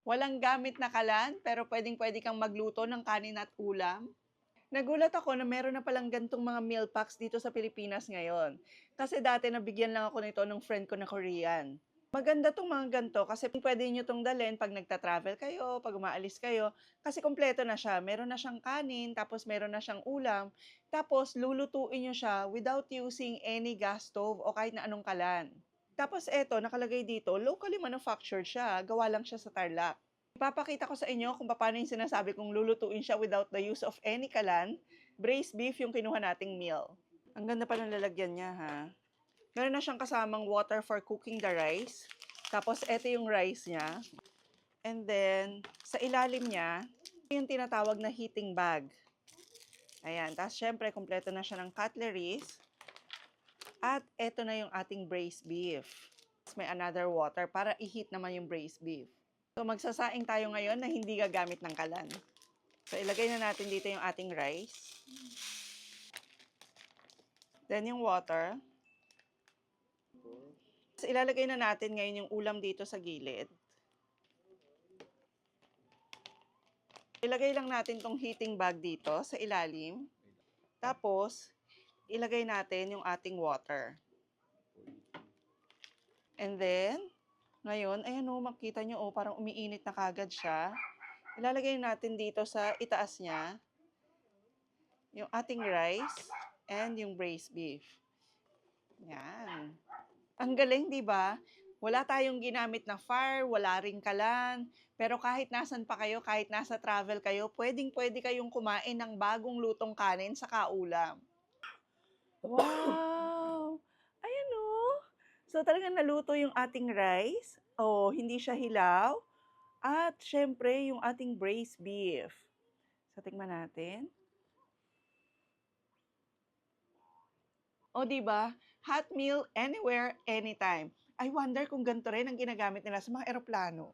Walang gamit na kalan, pero pwedeng-pwede kang magluto ng kanin at ulam. Nagulat ako na meron na palang gantong mga meal packs dito sa Pilipinas ngayon. Kasi dati nabigyan lang ako nito ng friend ko na Korean. Maganda 'tong mga ganito kasi puwede niyo 'tong dalhin 'pag nagta-travel kayo, 'pag umaalis kayo, kasi kumpleto na siya. Meron na siyang kanin, tapos meron na siyang ulam, tapos lulutuin niyo siya without using any gas stove o kahit na anong kalan. Tapos eto, nakalagay dito, locally manufactured siya, gawa lang siya sa Tarlac. Ipapakita ko sa inyo kung paano yung sinasabi kong lulutuin siya without the use of any kalan. Braised beef yung kinuha nating meal. Ang ganda pa ng lalagyan niya, ha? Meron na siyang kasamang water for cooking the rice. Tapos, eto yung rice niya. And then, sa ilalim niya, yung tinatawag na heating bag. Ayan. Tapos, syempre, kompleto na siya ng cutleries. At eto na yung ating braised beef. Tapos, may another water para i-heat naman yung braised beef. So, magsasaing tayo ngayon na hindi gagamit ng kalan. So, ilagay na natin dito yung ating rice. Then, yung water. So, ilalagay na natin ngayon yung ulam dito sa gilid. Ilagay lang natin tong heating bag dito sa ilalim. Tapos, ilagay natin yung ating water. And then, ngayon, ayan o, makita nyo o, parang umiinit na kagad siya. Ilalagay natin dito sa itaas niya yung ating rice and yung braised beef. Yan. Ang galing, di ba? Wala tayong ginamit na fire, wala ring kalan. Pero kahit nasan pa kayo, kahit nasa travel kayo, pwedeng-pwede kayong kumain ng bagong lutong kanin sa kaulam. Wow! Ayan o. So talagang naluto yung ating rice. Oh, hindi siya hilaw. At syempre, yung ating braised beef. So tingnan natin. O, di ba? Hot meal anywhere, anytime. I wonder kung ganito rin ang ginagamit nila sa mga eroplano.